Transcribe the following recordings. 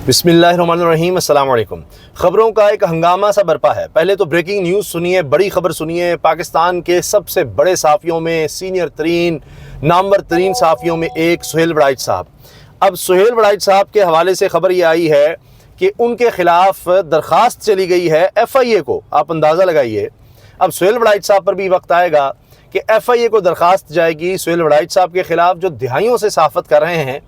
बिस्मिल्लाहिर्रहमानिर्रहीम, अस्सलाम वालेकुम। खबरों का एक हंगामा सा बरपा है। पहले तो ब्रेकिंग न्यूज़ सुनिए, बड़ी खबर सुनिए। पाकिस्तान के सबसे बड़े सहाफ़ियों में सीनियर तरीन, नामवर तरीन सहाफ़ियों में एक सुहेल बड़ाइच साहब। अब सुहेल बड़ाइच साहब के हवाले से खबर ये आई है कि उनके ख़िलाफ़ दरख्वास्त चली गई है FIA को। आप अंदाज़ा लगाइए, अब सुहेल बड़ाइच साहब पर भी वक्त आएगा कि FIA को दरख्वास्त जाएगी सुहेल बड़ाइच साहब के ख़िलाफ़, जो दिहाइयों से सहाफ़त कर रहे हैं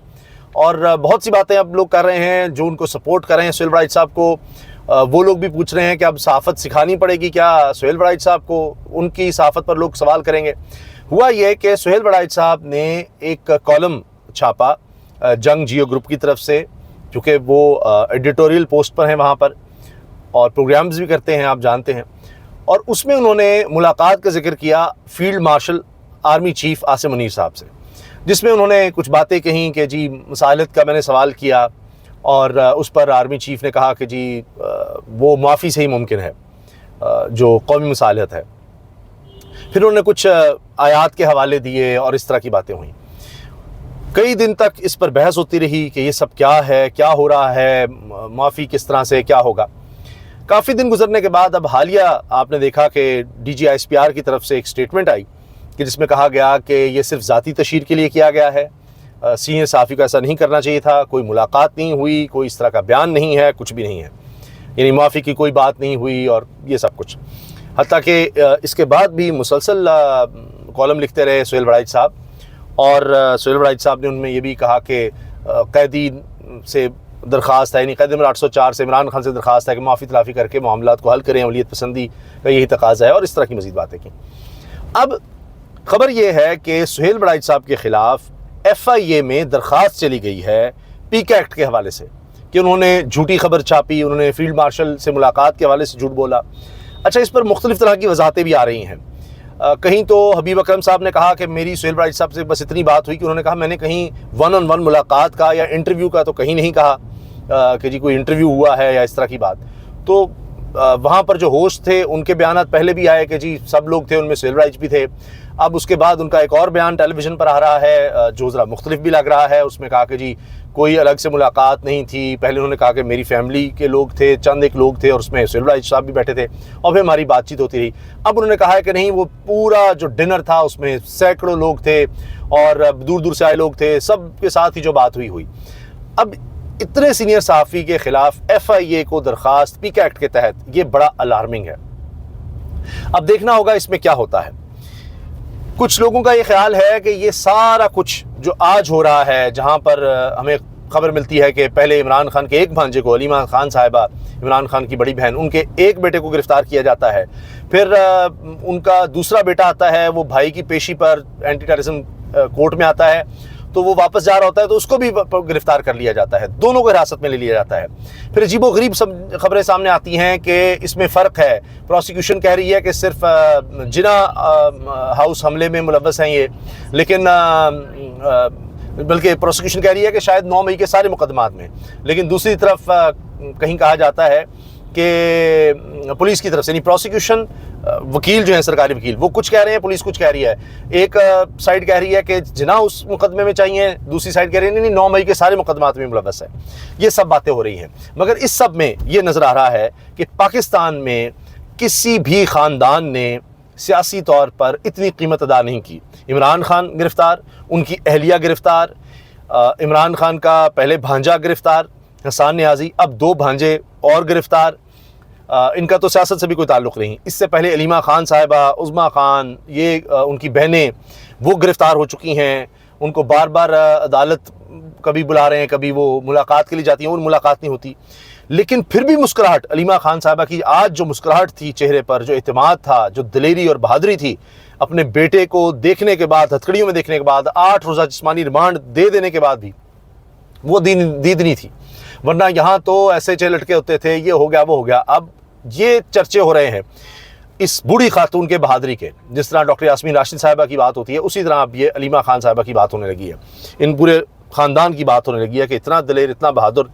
और बहुत सी बातें अब लोग कर रहे हैं जो उनको सपोर्ट कर रहे हैं सुहेल बड़ाइच साहब को। वो लोग भी पूछ रहे हैं कि अब सहाफ़त सिखानी पड़ेगी क्या सुहेल बड़ाइच साहब को, उनकी सहाफ़त पर लोग सवाल करेंगे। हुआ ये कि सुहेल बड़ाइच साहब ने एक कॉलम छापा जंग जियो ग्रुप की तरफ से, चूँकि वो एडिटोरियल पोस्ट पर हैं वहाँ पर और प्रोग्राम्स भी करते हैं, आप जानते हैं। और उसमें उन्होंने मुलाकात का जिक्र किया field marshal army chief Asim Munir साहब से, जिसमें उन्होंने कुछ बातें कहीं कि जी मसालत का मैंने सवाल किया और उस पर आर्मी चीफ़ ने कहा कि जी वो माफ़ी से ही मुमकिन है जो कौमी मसालत है। फिर उन्होंने कुछ आयात के हवाले दिए और इस तरह की बातें हुई। कई दिन तक इस पर बहस होती रही कि ये सब क्या है, क्या हो रहा है, माफ़ी किस तरह से, क्या होगा। काफ़ी दिन गुजरने के बाद अब हालिया आपने देखा कि DG ISPR की तरफ से एक स्टेटमेंट आई कि जिसमें कहा गया कि ये सिर्फ ज़ाती तशहीर के लिए किया गया है, सीनियर सहाफ़ी को ऐसा नहीं करना चाहिए था, कोई मुलाकात नहीं हुई, कोई इस तरह का बयान नहीं है, कुछ भी नहीं है, यानी माफ़ी की कोई बात नहीं हुई और ये सब कुछ। हत्ता कि इसके बाद भी मुसलसल कॉलम लिखते रहे सुहेल बड़ाइच साहब, और सुहेल बड़ाइच साहब ने उनमें ये भी कहा कि कैदी से दरख्वास्त है, यानी कैदी नंबर 804 से इमरान खान से दरख्वास्त है कि माफ़ी तलाफ़ी करके मामलात को हल करें, अमलियत पसंदी का यही तकाज़ा है, और इस तरह की मज़ीद बातें की। अब खबर यह है कि सुहेल बड़ाइच साहब के ख़िलाफ़ FIA में दरख्वास्त चली गई है PIC एक्ट के हवाले से कि उन्होंने झूठी खबर छापी, उन्होंने फील्ड मार्शल से मुलाकात के हवाले से झूठ बोला। अच्छा, इस पर मुख्तलिफ़ तरह की वजाहतें भी आ रही हैं। कहीं तो हबीब अकरम साहब ने कहा कि मेरी सुहेल बड़ाइच साहब से बस इतनी बात हुई कि उन्होंने कहा मैंने कहीं 1-on-1 मुलाकात का या इंटरव्यू का तो कहीं नहीं कहा कि जी कोई इंटरव्यू हुआ है या इस तरह की बात। तो वहाँ पर जो होस्ट थे उनके बयानात पहले भी आए कि जी सब लोग थे, उनमें सुहेल बड़ाइच भी थे। अब उसके बाद उनका एक और बयान टेलीविज़न पर आ रहा है जो ज़रा मुख्तलिफ भी लग रहा है। उसमें कहा कि जी कोई अलग से मुलाकात नहीं थी। पहले उन्होंने कहा कि मेरी फैमिली के लोग थे, चंद एक लोग थे, और उसमें सुहेल बड़ाइच साहब भी बैठे थे और फिर हमारी बातचीत होती रही। अब उन्होंने कहा है कि नहीं, वो पूरा जो डिनर था उसमें सैकड़ों लोग थे और दूर दूर से आए लोग थे, सब के साथ ही जो बात हुई। अब इतने सीनियर सहाफ़ी के ख़िलाफ़ FIA को दरख्वास्त PIC एक्ट के तहत, ये बड़ा अलार्मिंग है। अब देखना होगा इसमें क्या होता है। कुछ लोगों का ये ख्याल है कि ये सारा कुछ जो आज हो रहा है, जहाँ पर हमें खबर मिलती है कि पहले इमरान खान के एक भांजे को, अलीमा खान साहिबा, इमरान खान की बड़ी बहन, उनके एक बेटे को गिरफ़्तार किया जाता है। फिर उनका दूसरा बेटा आता है, वो भाई की पेशी पर एंटी टेररिज्म कोर्ट में आता है, तो वो वापस जा रहा होता है तो उसको भी गिरफ़्तार कर लिया जाता है, दोनों को हिरासत में ले लिया जाता है। फिर अजीबोगरीब सब खबरें सामने आती हैं कि इसमें फ़र्क है। प्रोसिक्यूशन कह रही है कि सिर्फ जिना हाउस हमले में मुलव्वस हैं ये, लेकिन बल्कि प्रोसिक्यूशन कह रही है कि शायद 9 मई के सारे मुकदमात में, लेकिन दूसरी तरफ कहीं कहा जाता है कि पुलिस की तरफ से, नहीं प्रोसिक्यूशन वकील जो है, सरकारी वकील, वो कुछ कह रहे हैं, पुलिस कुछ कह रही है। एक साइड कह रही है कि जिना उस मुकदमे में चाहिए, दूसरी साइड कह रही है नहीं 9 मई के सारे मुकदमात में मुलव्वस है। ये सब बातें हो रही हैं, मगर इस सब में ये नज़र आ रहा है कि पाकिस्तान में किसी भी ख़ानदान ने सियासी तौर पर इतनी कीमत अदा नहीं की। इमरान खान गिरफ़्तार, उनकी अहलिया गिरफ़्तार, इमरान खान का पहले भांजा गिरफ़्तार हसन नियाज़ी, अब 2 भांजे और गिरफ़्तार। इनका तो सियासत से भी कोई ताल्लुक़ नहीं। इससे पहले अलीमा खान साहिबा, उज़्मा खान, ये उनकी बहनें, वो गिरफ़्तार हो चुकी हैं। उनको बार बार अदालत कभी बुला रहे हैं, कभी वो मुलाकात के लिए जाती हैं, और मुलाकात नहीं होती। लेकिन फिर भी मुस्कुराहट अलीमा खान साहिबा की, आज जो मुस्कुराहट थी चेहरे पर, जो इत्मीनान था, जो दिलेरी और बहादुरी थी, अपने बेटे को देखने के बाद, हथकड़ियों में देखने के बाद, 8 रोज़ा जिस्मानी रिमांड दे देने के बाद भी वो दीदनी थी। वरना यहाँ तो ऐसे चेहरे लटके होते थे, ये हो गया वो हो गया। अब ये चर्चे हो रहे हैं इस बूढ़ी खातून के बहादुरी के। जिस तरह डॉक्टर यास्मीन राशिद साहिबा की बात होती है, उसी तरह अब ये अलीमा खान साहिबा की बात होने लगी है, इन पूरे ख़ानदान की बात होने लगी है कि इतना दिलेर, इतना बहादुर।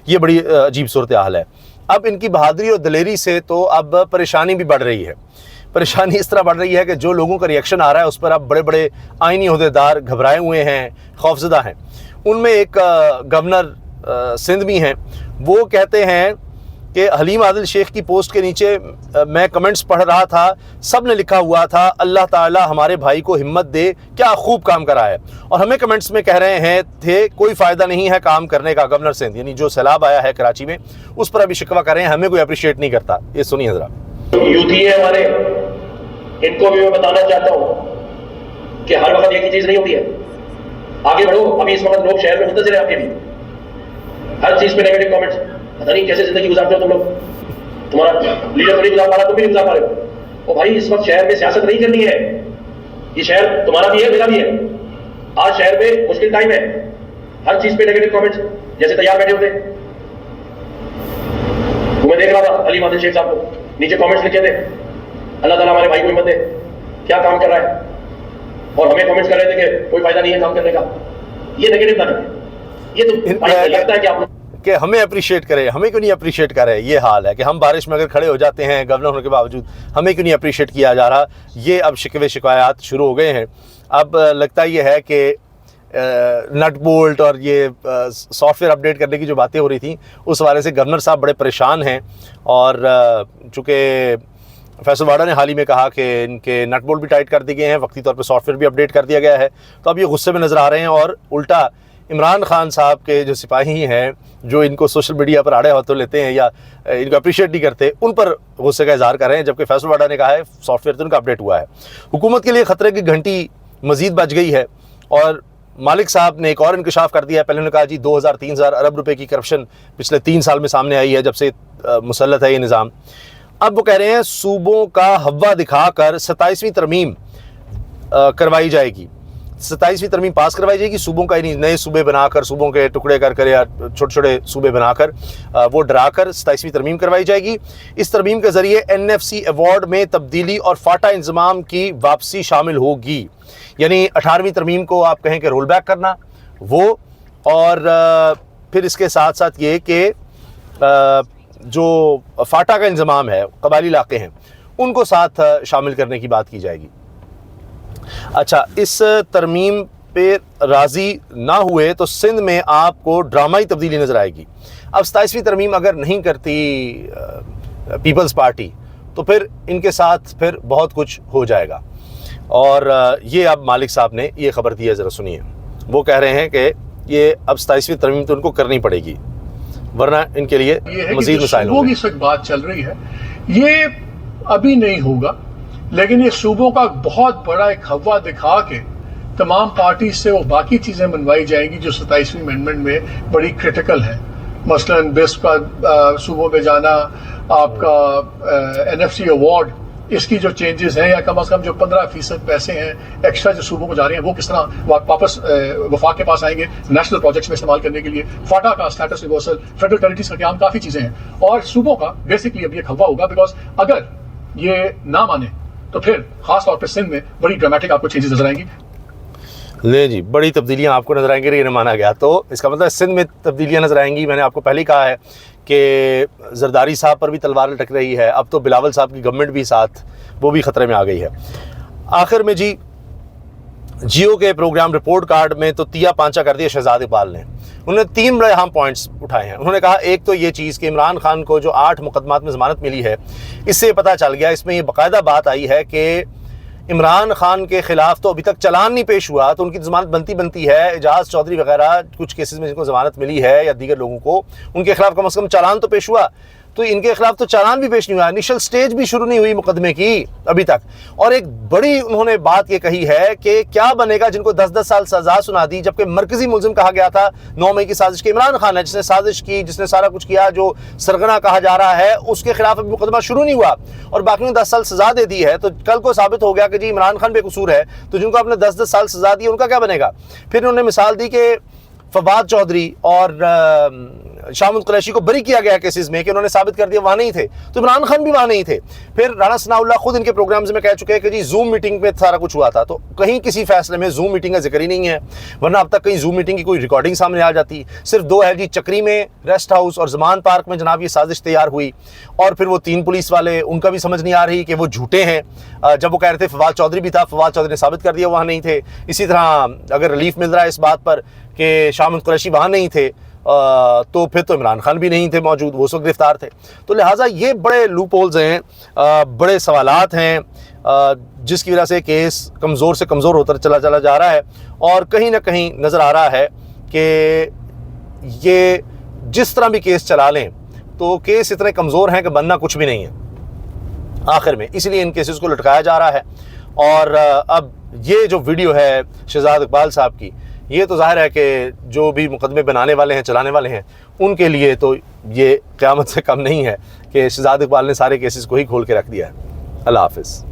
ये बड़ी अजीब सूरत हाल है। अब इनकी बहादुरी और दिलेरी से तो अब परेशानी भी बढ़ रही है। परेशानी इस तरह बढ़ रही है कि जो लोगों का रिएक्शन आ रहा है उस पर अब बड़े बड़े आइनी ओहदेदार घबराए हुए हैं, खौफजदा हैं। उनमें एक गवर्नर सिंध में हैं, वो कहते हैं कि हलीम आदिल शेख की पोस्ट के नीचे मैं कमेंट्स पढ़ रहा था, सब ने लिखा हुआ था अल्लाह ताला हमारे भाई को हिम्मत दे, क्या खूब काम करा है। और हमें कमेंट्स में कह रहे हैं थे कोई फ़ायदा नहीं है काम करने का। गवर्नर सिंध यानी जो सैलाब आया है कराची में उस पर अभी शिकवा कर रहे हैं, हमें कोई अप्रिशिएट नहीं करता। ये सुनिए ज़रा। यूथी है हमारे, इनको भी मैं बताना चाहता हूँ कि हर वक्त एक ही चीज़ नहीं होती है, आगे बढ़ो। अभी इस वक्त लोग शहर में मुंतज़िर हैं आपके भी, हर चीज़ पे नेगेटिव कमेंट्स, पता नहीं कैसे जिंदगी गुजारते हो तुम लोग। तुम्हारा लीडर तो नहीं गुजार पा रहा, तुम भी नहीं गुजार पा रहे हो। ओ भाई, इस वक्त शहर में सियासत नहीं करनी है, ये शहर तुम्हारा भी है मेरा भी है। आज शहर में मुश्किल टाइम है, हर चीज पे नेगेटिव कमेंट्स जैसे तैयार बैठे होते। तुम्हें देख रहा था हलीम आदिल शेख साहब को, नीचे कमेंट्स लिखे थे अल्लाह ताला हमारे भाई को हिम्मत दे, क्या काम कर रहा है, और हमें कमेंट्स कर रहे थे कि कोई फायदा नहीं है काम करने का। ये नेगेटिव ना करें, ये तो लगता है कि आप कि हमें अप्रिशिएट करें, हमें क्यों नहीं अप्रिशिएट करें। ये हाल है कि हम बारिश में अगर खड़े हो जाते हैं गवर्नर होने के बावजूद, हमें क्यों नहीं अप्रिशिएट किया जा रहा। ये अब शिकवे शिकायत शुरू हो गए हैं। अब लगता ये है कि नट बोल्ट और ये सॉफ्टवेयर अपडेट करने की जो बातें हो रही थी उस वाले से गवर्नर साहब बड़े परेशान हैं। और चूँकि फैसल वाडा ने हाल ही में कहा कि इनके नट बोल्ट भी टाइट कर दिए गए हैं, वक्ती तौर पे सॉफ्टवेयर भी अपडेट कर दिया गया है, तो अब ये गुस्से में नज़र आ रहे हैं। और उल्टा इमरान खान साहब के जो सिपाही हैं, जो इनको सोशल मीडिया पर आड़े हाथों लेते हैं या इनको अप्रिशिएट नहीं करते, उन पर गुस्से का इजहार कर रहे हैं। जबकि फैसल वाडा ने कहा है सॉफ्टवेयर तो उनका अपडेट हुआ है। हुकूमत के लिए ख़तरे की घंटी मज़ीद बज गई है। और मालिक साहब ने एक और इंकशाफ कर दिया है। पहले उन्होंने कहा जी 2000-3000 अरब रुपए की करप्शन पिछले 3 साल में सामने आई है जब से मुसल्लत है ये निज़ाम। अब वो कह रहे हैं सूबों का हवा दिखाकर 27वीं तरमीम करवाई जाएगी, 27वीं तरमीम पास करवाई जाएगी। सूबों का ही नए सूबे बनाकर, सूबों के टुकड़े कर या छोटे छोटे सूबे बनाकर वो डराकर 27वीं तरमीम करवाई जाएगी। इस तरमीम के ज़रिए NFC अवार्ड में तब्दीली और फाटा इंजमाम की वापसी शामिल होगी। यानी 18वीं तरमीम को आप कहें कि रोल बैक करना वो, और फिर इसके साथ साथ ये कि जो फाटा का इंजमाम है, कबायली इलाके हैं, उनको साथ शामिल करने की बात की जाएगी। अच्छा, इस तरमीम पे राज़ी ना हुए तो सिंध में आपको ड्रामाई तब्दीली नज़र आएगी। अब 27वीं तरमीम अगर नहीं करती पीपल्स पार्टी तो फिर इनके साथ फिर बहुत कुछ हो जाएगा। और ये अब मालिक साहब ने ये खबर दी है, ज़रा सुनिए। वो कह रहे हैं कि ये अब 27वीं तरमीम तो उनको करनी पड़ेगी, वरना इनके लिए मज़ीद मसाइल होंगे। इस वक्त बात चल रही है, ये अभी नहीं होगा, लेकिन ये सूबों का बहुत बड़ा एक हवा दिखा के तमाम पार्टी से वो बाकी चीज़ें बनवाई जाएंगी जो 27वीं अमेंडमेंट में बड़ी क्रिटिकल है। मसलन बेस का सूबों में जाना, आपका NFC अवार्ड, इसकी जो चेंजेस हैं, या कम से कम जो 15% पैसे हैं एक्स्ट्रा जो सूबों को जा रहे हैं वो किस तरह वापस वफाक के पास आएंगे नेशनल प्रोजेक्ट्स में इस्तेमाल करने के लिए। फाटा का स्टेटस रिवर्सल, फेडरल टेरिटरीज का क्याम, काफ़ी चीज़ें हैं। और सूबों का बेसिकली अब ये हवा होगा, बिकॉज अगर ये ना माने तो फिर खास तौर पे सिंध में बड़ी ड्रामेटिक आपको चेंजेस नजर आएंगी। ले जी, बड़ी तब्दीलियां आपको नजर आएंगी, ये माना गया तो इसका मतलब सिंध में तब्दीलियां नजर आएंगी। मैंने आपको पहले ही कहा है कि जरदारी साहब पर भी तलवार लटक रही है, अब तो बिलावल साहब की गवर्नमेंट भी साथ, वो भी ख़तरे में आ गई है। आखिर में जी, जियो के प्रोग्राम रिपोर्ट कार्ड में तो तिया पांचा कर दिया शहजाद इकबाल ने। उन्होंने 3 बड़े अहम पॉइंट्स उठाए हैं। उन्होंने कहा एक तो ये चीज़ कि इमरान खान को जो 8 मुकदमात में ज़मानत मिली है, इससे पता चल गया, इसमें ये बाकायदा बात आई है कि इमरान खान के ख़िलाफ़ तो अभी तक चलान नहीं पेश हुआ, तो उनकी ज़मानत बनती है। एजाज चौधरी वगैरह कुछ केसेस में जिनको ज़मानत मिली है या दीगर लोगों को, उनके खिलाफ कम से कम चालान तो पेश हुआ, तो इनके खिलाफ तो चालान भी पेश नहीं हुआ, इनिशियल स्टेज भी शुरू नहीं हुई मुकदमे की अभी तक। और एक बड़ी उन्होंने बात ये कही है कि क्या बनेगा जिनको 10-10 साल सजा सुना दी, जबकि मरकजी मुलजिम कहा गया था 9 मई की साजिश के इमरान खान है, जिसने साजिश की, जिसने सारा कुछ किया, जो सरगना कहा जा रहा है, उसके खिलाफ अभी मुकदमा शुरू नहीं हुआ और बाकी ने 10 साल सजा दे दी है। तो कल को साबित हो गया कि जी इमरान खान बेकसूर है, तो जिनको आपने 10-10 साल सजा दी उनका क्या बनेगा। फिर उन्होंने मिसाल दी कि फवाद चौधरी और शामुल कुरैशी को बरी किया गया केसेस में कि उन्होंने साबित कर दिया वहाँ नहीं थे, तो इमरान खान भी वहाँ नहीं थे। फिर राना सनाउल्लाह खुद इनके प्रोग्राम्स में कह चुके हैं कि जी जूम मीटिंग में सारा कुछ हुआ था, तो कहीं किसी फैसले में जूम मीटिंग का जिक्र ही नहीं है, वरना अब तक कहीं जूम मीटिंग की कोई रिकॉर्डिंग सामने आ जाती। सिर्फ 2 है जी, चक्री में रेस्ट हाउस और जमान पार्क में जनाब ये साजिश तैयार हुई, और फिर वो 3 पुलिस वाले, उनका भी समझ नहीं आ रही कि वो झूठे हैं। जब वो कह रहे थे फवाद चौधरी भी था, फवाद चौधरी ने साबित कर दिया वहाँ नहीं थे। इसी तरह अगर रिलीफ मिल रहा है इस बात पर कि शामुल कुरैशी वहाँ नहीं थे, तो फिर तो इमरान खान भी नहीं थे मौजूद, वो सब गिरफ्तार थे। तो लिहाजा ये बड़े लूप होल्स हैं, बड़े सवालात हैं, जिसकी वजह से केस कमज़ोर से कमज़ोर होता चला जा रहा है। और कहीं ना कहीं नज़र आ रहा है कि ये जिस तरह भी केस चला लें तो केस इतने कमज़ोर हैं कि बनना कुछ भी नहीं है आखिर में, इसलिए इन केसेस को लटकाया जा रहा है। और अब ये जो वीडियो है शहजाद इकबाल साहब की, ये तो जाहिर है कि जो भी मुकदमे बनाने वाले हैं, चलाने वाले हैं, उनके लिए तो ये क़यामत से कम नहीं है कि शहजाद इकबाल ने सारे केसेस को ही खोल के रख दिया है। अल्लाह हाफ़िज़।